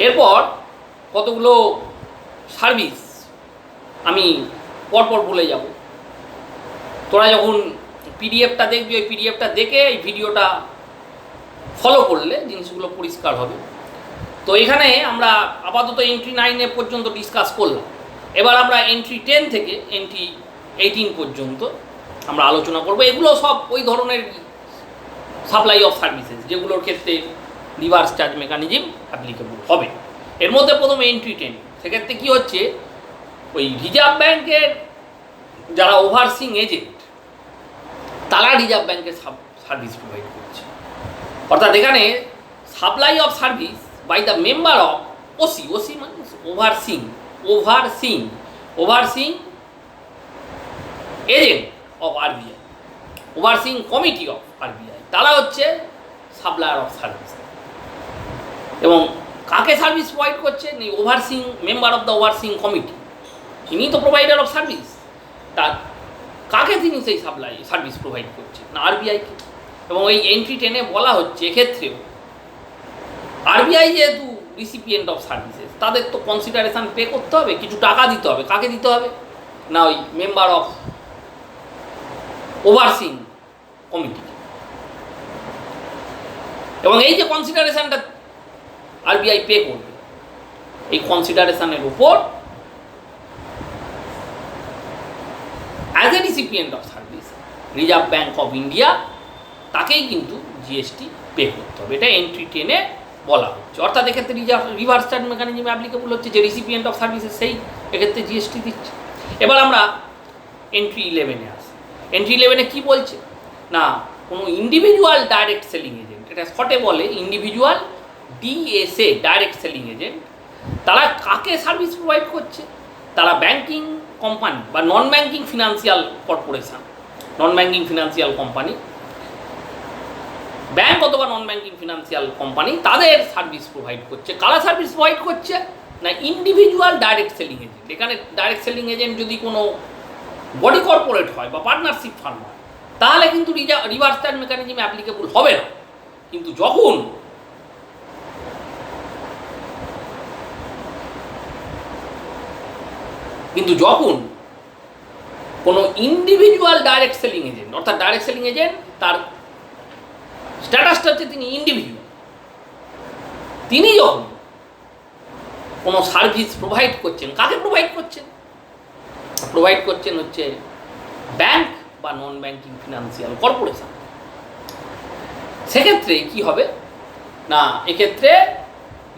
এরপর কতগুলো সার্ভিস আমি পরপর বলে যাব। তোরা যখন পিডিএফটা দেখবি, ওই পিডিএফটা দেখে এই ভিডিওটা ফলো করলে জিনিসগুলো পরিষ্কার হবে। তো এখানে আমরা আপাতত এন্ট্রি 9 পর্যন্ত ডিসকাস করলাম। এবার আমরা এন্ট্রি 10 থেকে এন্ট্রি 18 পর্যন্ত আমরা আলোচনা করব। এগুলো সব ওই ধরনের সাপ্লাই অফ সার্ভিসেস যেগুলোর ক্ষেত্রে রিভার্স চার্জ মেকানিজম অ্যাপ্লিকেবল হবে। এর মধ্যে প্রথমে এন্ট্রি 10, সেক্ষেত্রে কী হচ্ছে, ওই রিজার্ভ ব্যাংকের যারা ওভারসিং এজেন্ট তারা রিজার্ভ ব্যাংকের সার্ভিস প্রোভাইড করছে। অর্থাৎ এখানে supply of service by the member of OC, OC মানে overseeing agent of RBI, overseeing committee of RBI, তারা হচ্ছে সাপ্লায়ার অফ সার্ভিস। এবং কাকে সার্ভিস প্রোভাইড করছে, overseeing member of the overseeing committee, ইনি তো প্রোভাইডার অফ সার্ভিস। তার কাকে তিনি সেই সার্ভিস প্রোভাইড করছে না আরবিআইকে। এবং এই এন্ট্রি 10 বলা হচ্ছে এক্ষেত্রেও আরবিআই যেহেতু রিসিপিয়েন্ট অফ সার্ভিসেস, তাদের তো কনসিডারেশান পে করতে হবে, কিছু টাকা দিতে হবে। কাকে দিতে হবে না, ওই মেম্বার অফ ওভারসিং কমিটি। এবং এই যে কনসিডারেশানটা আরবিআই পে করবে, এই কনসিডারেশানের উপর as a recipient of service reserve bank of India তাকেই কিন্তু জিএসটি পে করতে হবে। এটা এন্ট্রি 10 বলা হচ্ছে। অর্থাৎ এক্ষেত্রে রিভার্স চার্জ মেকানিজম অ্যাপ্লিকেবল হচ্ছে, যে রিসিপিয়েন্ট অফ সার্ভিসেস সেই এক্ষেত্রে জিএসটি দিচ্ছে। এবার আমরা এন্ট্রি 11 আসি। এন্ট্রি 11 কী বলছে না, কোনো ইন্ডিভিজুয়াল ডাইরেক্ট সেলিং এজেন্ট, এটা শর্টে বলে individual DSA direct selling agent, তারা কাকে সার্ভিস প্রোভাইড করছে, তারা ব্যাংকিং কোম্পানি বা non banking financial corporation, non banking financial company, bank অথবা নন ব্যাংকিং ফিনান্সিয়াল কোম্পানি, তাদের সার্ভিস প্রোভাইড করছে। কারা সার্ভিস প্রোভাইড করছে না, ইন্ডিভিজুয়াল ডাইরেক্ট সেলিং এজেন্ট। এখানে ডাইরেক্ট সেলিং এজেন্ট যদি কোনো বডি কর্পোরেট হয় বা পার্টনারশিপ ফার্ম হয়, তাহলে কিন্তু রিভার্স চার্জ মেকানিজম অ্যাপ্লিকেবল হবে না। কিন্তু যখন কোনো ইন্ডিভিজুয়াল ডাইরেক্ট সেলিং এজেন্ট, অর্থাৎ ডাইরেক্ট সেলিং এজেন্ট তার স্ট্যাটাসটা হচ্ছে তিনি ইন্ডিভিজুয়াল, তিনি যখন কোনো সার্ভিস প্রোভাইড করছেন, কাকে প্রোভাইড করছেন হচ্ছে ব্যাংক বা নন ব্যাংকিং ফিনান্সিয়াল কর্পোরেশন, সেক্ষেত্রে কি হবে না, এক্ষেত্রে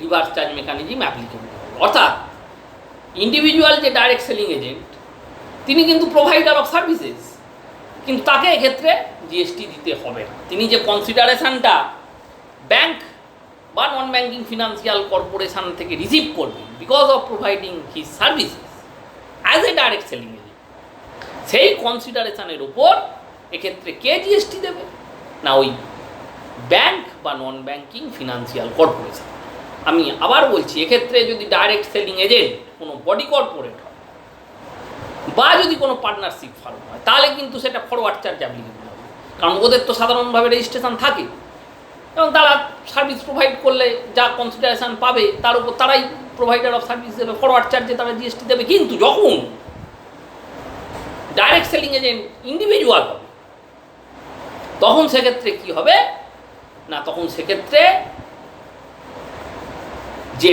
রিভার্স চার্জ মেকানিজম অ্যাপ্লিকেবল হবে। অর্থাৎ ইন্ডিভিজুয়াল যে ডাইরেক্ট সেলিং এজেন্ট তিনি কিন্তু প্রোভাইডার অফ সার্ভিসেস, কিন্তু তাকে এক্ষেত্রে জিএসটি দিতে হবে না। তিনি যে কনসিডারেশানটা ব্যাংক বা নন ব্যাংকিং ফিনান্সিয়াল কর্পোরেশন থেকে রিসিভ করবেন because of providing his services as a direct selling agent, সেই কনসিডারেশানের উপর এক্ষেত্রে কে জিএসটি দেবে না, ওই ব্যাংক বা নন ব্যাংকিং ফিনান্সিয়াল কর্পোরেশন। আমি আবার বলছি, এক্ষেত্রে যদি ডাইরেক্ট সেলিং এজেন্ট কোনো বডি কর্পোরেট হয় বা যদি কোনো পার্টনারশিপ ফার্ম হয়, তাহলে কিন্তু সেটা ফরওয়ার্ড চার্জ অ্যাপ্লিকেবল হবে। কারণ ওদের তো সাধারণভাবে রেজিস্ট্রেশন থাকে এবং তারা সার্ভিস প্রোভাইড করলে যা কনসিডারেশান পাবে তার উপর তারাই প্রোভাইডার অফ সার্ভিস দেবে, ফরওয়ার্ড চার্জে তারা জিএসটি দেবে। কিন্তু যখন ডাইরেক্ট সেলিং এজেন্ট ইন্ডিভিজুয়াল হবে, তখন সেক্ষেত্রে কি হবে না, তখন সেক্ষেত্রে যে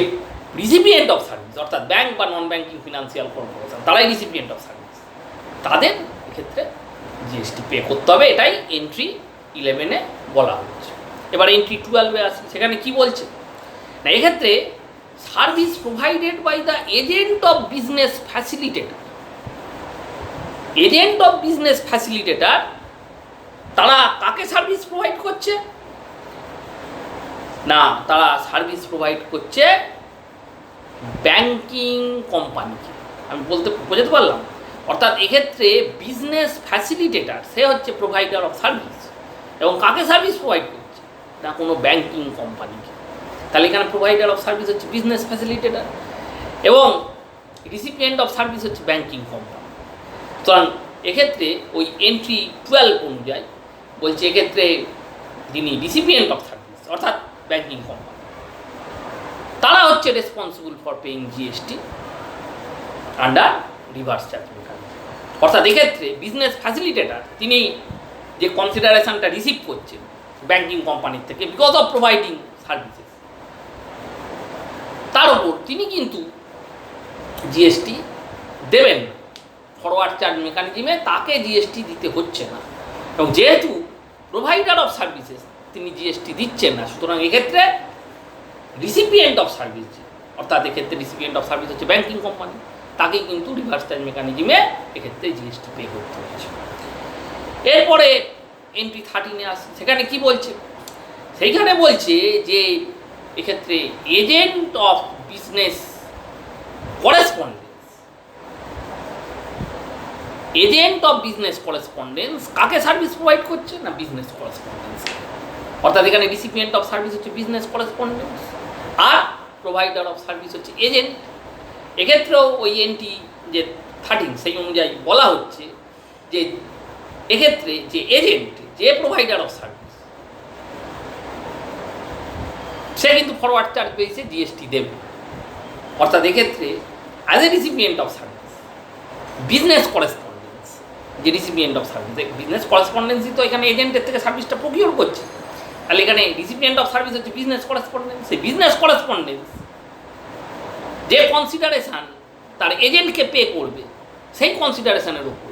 রিসিপিয়েন্ট অফ সার্ভিস, অর্থাৎ ব্যাংক বা নন ব্যাংকিং ফিনান্সিয়াল কর্পোরেশন, তারাই রিসিপিয়েন্ট অফ সার্ভিস, তাদের এক্ষেত্রে জিএসটি পে করতে হবে। এটাই এন্ট্রি 11 বলা হচ্ছে। এবার এন্ট্রি 12 আসি। সেখানে কি বলছে না, এক্ষেত্রে service provided by the agent of business facilitator, agent of business facilitator তারা কাকে সার্ভিস প্রোভাইড করছে না, তারা সার্ভিস প্রোভাইড করছে ব্যাংকিং কোম্পানিকে। আমি বোঝাতে পারলাম? অর্থাৎ এক্ষেত্রে বিজনেস ফ্যাসিলিটেটর সে হচ্ছে প্রোভাইডার অফ সার্ভিস, এবং কাকে সার্ভিস প্রোভাইড করছে না, কোনো ব্যাংকিং কোম্পানিকে। তাহলে এখানে প্রোভাইডার অফ সার্ভিস হচ্ছে বিজনেস ফ্যাসিলিটেটর এবং রিসিপিয়েন্ট অফ সার্ভিস হচ্ছে ব্যাংকিং কোম্পানি। সুতরাং এক্ষেত্রে ওই এন্ট্রি 12 অনুযায়ী বলছে এক্ষেত্রে যিনি রিসিপিয়েন্ট অফ সার্ভিস অর্থাৎ ব্যাংকিং কোম্পানি, তারা হচ্ছে হচ্ছে responsible for paying GST under reverse charge mechanism. অর্থাৎ এক্ষেত্রে বিজনেস ফ্যাসিলিটেটার তিনি যে কনসিডারেশনটা রিসিভ করছেন ব্যাংকিং কোম্পানির থেকে বিকজ অফ প্রোভাইডিং সার্ভিসেস, তার উপর তিনি কিন্তু জিএসটি দেবেন। ফরওয়ার্ড চার্জ মেকানিজমে তাকে জিএসটি দিতে হচ্ছে না, এবং যেহেতু প্রোভাইডার অফ সার্ভিসেস তিনি জিএসটি দিচ্ছেন না, সুতরাং এক্ষেত্রে রিসিপিয়েন্ট অফ সার্ভিস, অর্থাৎ এক্ষেত্রে রিসিপিয়েন্ট অফ সার্ভিস হচ্ছে ব্যাংকিং কোম্পানি, তাকে কিন্তু রিভার্স চার্জ মেকানিজমে এক্ষেত্রে জিএসটি পে করতে হচ্ছে। এরপরে এন্ট্রি 13-এ আসে, সেখানে কি বলছে? সেইখানে বলছে যে এক্ষেত্রে agent of business correspondence, agent of business correspondence কাকে সার্ভিস প্রোভাইড করছে না? Business correspondence. অর্থাৎ এখানে রিসিপিয়েন্ট অফ সার্ভিস হচ্ছে বিজনেস করেসপন্ডেন্স আর প্রোভাইডার অফ সার্ভিস হচ্ছে এজেন্ট। এক্ষেত্রেও ওই এন্ট্রি যে 13 সেই অনুযায়ী বলা হচ্ছে যে এক্ষেত্রে যে এজেন্ট, যে প্রোভাইডার অফ সার্ভিস, সে কিন্তু ফরওয়ার্ড চার্জ বেসে জিএসটি দেবে। অর্থাৎ এক্ষেত্রে as a recipient of service business correspondence, যে রিসিপিয়েন্ট অফ সার্ভিস, বিজনেস করেসপন্ডেন্সই তো এখানে এজেন্টের থেকে সার্ভিসটা প্রকিওর করছে, তাহলে এখানে রিসিপিয়েন্ট অফ সার্ভিস হচ্ছে বিজনেস করেসপন্ডেন্স। সেই বিজনেস করেসপন্ডেন্স যে কনসিডারেশান তার এজেন্টকে পে করবে, সেই কনসিডারেশানের উপর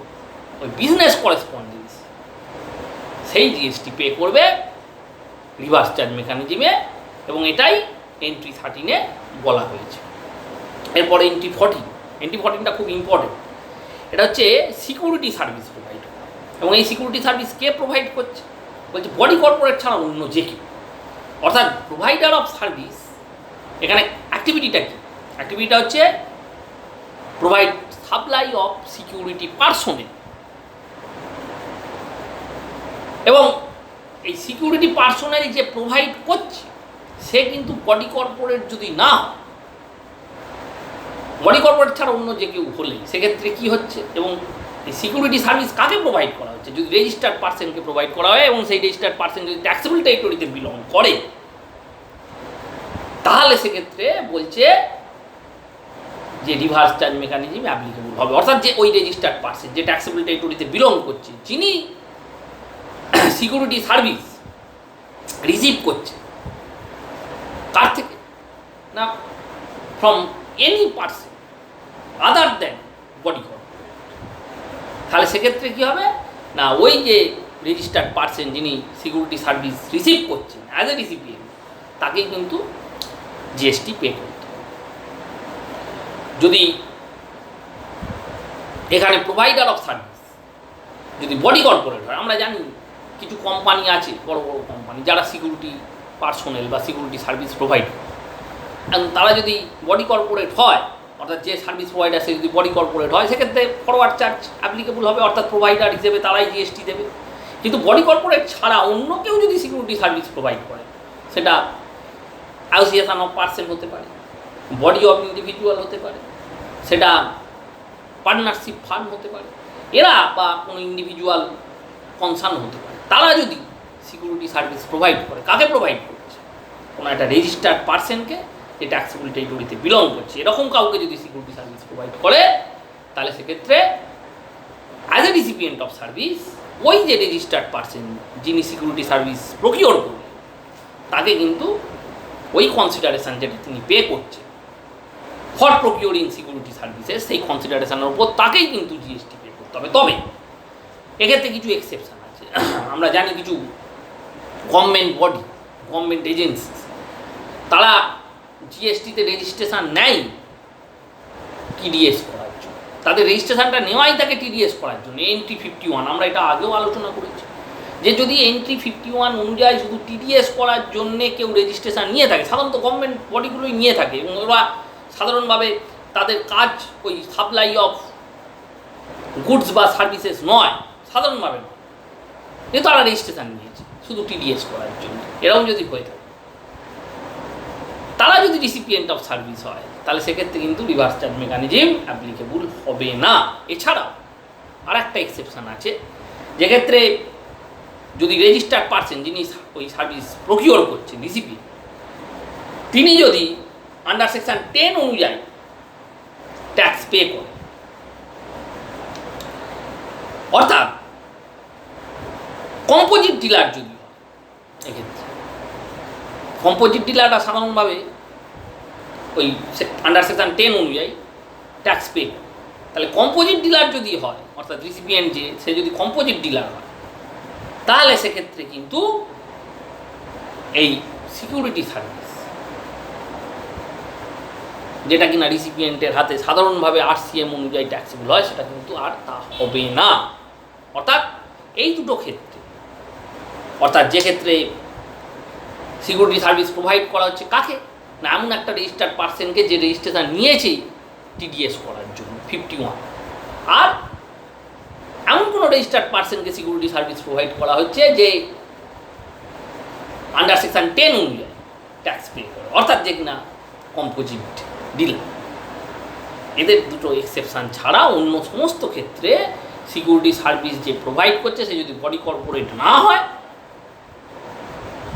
ওই বিজনেস করেসপন্ডেন্স সেই জিএসটি পে করবে রিভার্স চার্জ মেকানিজমে, এবং এটাই এন্ট্রি 13-এ বলা হয়েছে। এরপরে এন্ট্রি 14, এন্ট্রি 14টা খুব ইম্পর্টেন্ট। এটা হচ্ছে সিকিউরিটি সার্ভিস প্রোভাইড, এবং এই সিকিউরিটি সার্ভিস কে প্রোভাইড করছে? বলছে বডি কর্পোরেট ছাড়া অন্য যে কেউ। অর্থাৎ প্রোভাইডার অফ সার্ভিস এখানে অ্যাক্টিভিটিটা কী? অ্যাক্টিভিটিটা হচ্ছে provide supply of security personnel, এবং এই সিকিউরিটি পার্সোনেল যে প্রোভাইড করছে সে কিন্তু বডি কর্পোরেট যদি না হয়, বডি কর্পোরেট ছাড়া অন্য যে কেউ হলে সেক্ষেত্রে কী হচ্ছে, এবং এই সিকিউরিটি সার্ভিস কাকে প্রোভাইড করা হচ্ছে? যদি রেজিস্টার্ড পার্সনকে প্রোভাইড করা হয়, এবং সেই রেজিস্টার্ড পার্সন যদি ট্যাক্সেবল টেরিটরিতে বিলং করে, তাহলে সেক্ষেত্রে বলছে যে রিভার্স চার্জ মেকানিজম অ্যাপ্লিকেবল হবে। অর্থাৎ যে ওই রেজিস্টার্ড পার্সন যে ট্যাক্সেবল টেরিটরিতে বিলং করছে, যিনি সিকিউরিটি সার্ভিস রিসিভ করছে, কার থেকে না? From any person other than body corporate. তাহলে সেক্ষেত্রে কী হবে না, ওই যে রেজিস্টার্ড পার্সন যিনি সিকিউরিটি সার্ভিস রিসিভ করছেন অ্যাজ এ রিসিপিয়েন্ট, তাকেই কিন্তু জিএসটি পে করতে হবে। যদি এখানে প্রোভাইডার অফ সার্ভিস যদি বডি কর্পোরেট হয়, আমরা জানি কিছু কোম্পানি আছে, বড় বড় কোম্পানি, যারা সিকিউরিটি পার্সোনেল বা সিকিউরিটি সার্ভিস প্রোভাইড করে, তারা যদি বডি কর্পোরেট হয়, অর্থাৎ যে সার্ভিস প্রোভাইডার সে যদি বডি কর্পোরেট হয়, সেক্ষেত্রে ফরওয়ার্ড চার্জ অ্যাপ্লিকেবল হবে, অর্থাৎ প্রোভাইডার হিসেবে তারাই জিএসটি দেবে। কিন্তু বডি কর্পোরেট ছাড়া অন্য কেউ যদি সিকিউরিটি সার্ভিস প্রোভাইড করে, সেটা অ্যাসোসিয়েশন অফ পার্সন হতে পারে, বডি অফ ইন্ডিভিজুয়াল হতে পারে, সেটা পার্টনারশিপ ফার্ম হতে পারে, এরা বা কোনো ইন্ডিভিজুয়াল কনসার্ন হতে পারে, তারা যদি সিকিউরিটি সার্ভিস প্রোভাইড করে, কাকে প্রোভাইড করছে? কোনো একটা রেজিস্টার্ড পার্সনকে যে ট্যাক্সেবল টেরিটরিতে বিলং করছে, এরকম কাউকে যদি সিকিউরিটি সার্ভিস প্রোভাইড করে, তাহলে সেক্ষেত্রে as a recipient of service ওই যে রেজিস্টার্ড পার্সন যিনি সিকিউরিটি সার্ভিস প্রকিওর করবে, তাকে কিন্তু ওই কনসিডারেশান যেটা তিনি পে করছে ফর প্রকিওরিং সিকিউরিটি সার্ভিসেস, সেই কনসিডারেশানের উপর তাকেই কিন্তু জিএসটি পে করতে হবে। তবে এক্ষেত্রে কিছু এক্সেপশান আছে। আমরা জানি কিছু গভর্নমেন্ট বডি, গভর্নমেন্ট এজেন্সি, তারা জিএসটিতে রেজিস্ট্রেশন নেয় টিডিএস করার জন্য, তাদের রেজিস্ট্রেশনটা নেওয়াই থাকে টিডিএস করার জন্য। এন্ট্রি 51 আমরা এটা আগেও আলোচনা করেছি, যে যদি এন্ট্রি 51 অনুযায়ী শুধু টিডিএস করার জন্যে কেউ রেজিস্ট্রেশন নিয়ে থাকে, সাধারণত গভর্নমেন্ট বডিগুলোই নিয়ে থাকে, এবং ওরা সাধারণভাবে তাদের কাজ ওই সাপ্লাই অফ গুডস বা সার্ভিসেস নয়, সাধারণভাবে নয়, কিন্তু তারা রেজিস্ট্রেশন নিয়েছে শুধু টিডিএস করার জন্য। এরকম যদি হয়ে থাকে, তারা যদি রিসিপিয়েন্ট অফ সার্ভিস হয়, তাহলে সেক্ষেত্রে কিন্তু রিভার্স চার্জ মেকানিজম অ্যাপ্লিকেবল হবে না। এছাড়াও আর একটা এক্সেপশান আছে, যেক্ষেত্রে যদি রেজিস্টার্ড পার্সন যিনি ওই সার্ভিস প্রকিওর করছেন রিসিপিয়েন্ট, তিনি যদি আন্ডার সেকশন 10 অনুযায়ী ট্যাক্স পে করে। অর্থাৎ কম্পোজিট ডিলার যদি হয়, এক্ষেত্রে কম্পোজিট ডিলাররা সাধারণভাবে ওই আন্ডার সেকশন 10 অনুযায়ী ট্যাক্স পে করে। তাহলে কম্পোজিট ডিলার যদি হয়, অর্থাৎ রিসিপিয়েন্ট সে যদি কম্পোজিট ডিলার হয়, তাহলে সেক্ষেত্রে কিন্তু এই সিকিউরিটি সার্ভিস, যেটা কিনা রিসিপিয়েন্টের হাতে সাধারণভাবে RCM অনুযায়ী ট্যাক্সেবল হয়, সেটা কিন্তু আর তা হবে না। অর্থাৎ এই দুটো ক্ষেত্রে, অর্থাৎ যে ক্ষেত্রে সিকিউরিটি সার্ভিস প্রোভাইড করা হচ্ছে কাকে না, এমন একটা রেজিস্টার্ড পার্সনকে যে রেজিস্ট্রেশন নিয়েছে TDS করার জন্য 51, আর এমন কোনো রেজিস্টার্ড পার্সনকে সিকিউরিটি সার্ভিস প্রোভাইড করা হচ্ছে যে আন্ডার সেকশন 10 অনুযায়ী ট্যাক্স পে করে, অর্থাৎ যে কিনা কম্পোজিট ডিলার। এদের দুটো এক্সেপশান ছাড়া অন্য সমস্ত ক্ষেত্রে সিকিউরিটি সার্ভিস যে প্রোভাইড করছে সে যদি বডি কর্পোরেট না হয়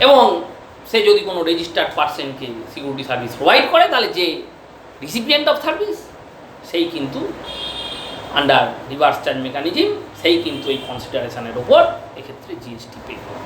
এবং সে যদি কোনো রেজিস্টার্ড পার্সনকে সিকিউরিটি সার্ভিস প্রোভাইড করে, তাহলে যে রিসিপিয়েন্ট অফ সার্ভিস সেই কিন্তু আন্ডার রিভার্স চার্জ মেকানিজম সেই কিন্তু এই কনসিডারেশনের ওপর এক্ষেত্রে GST পে করে।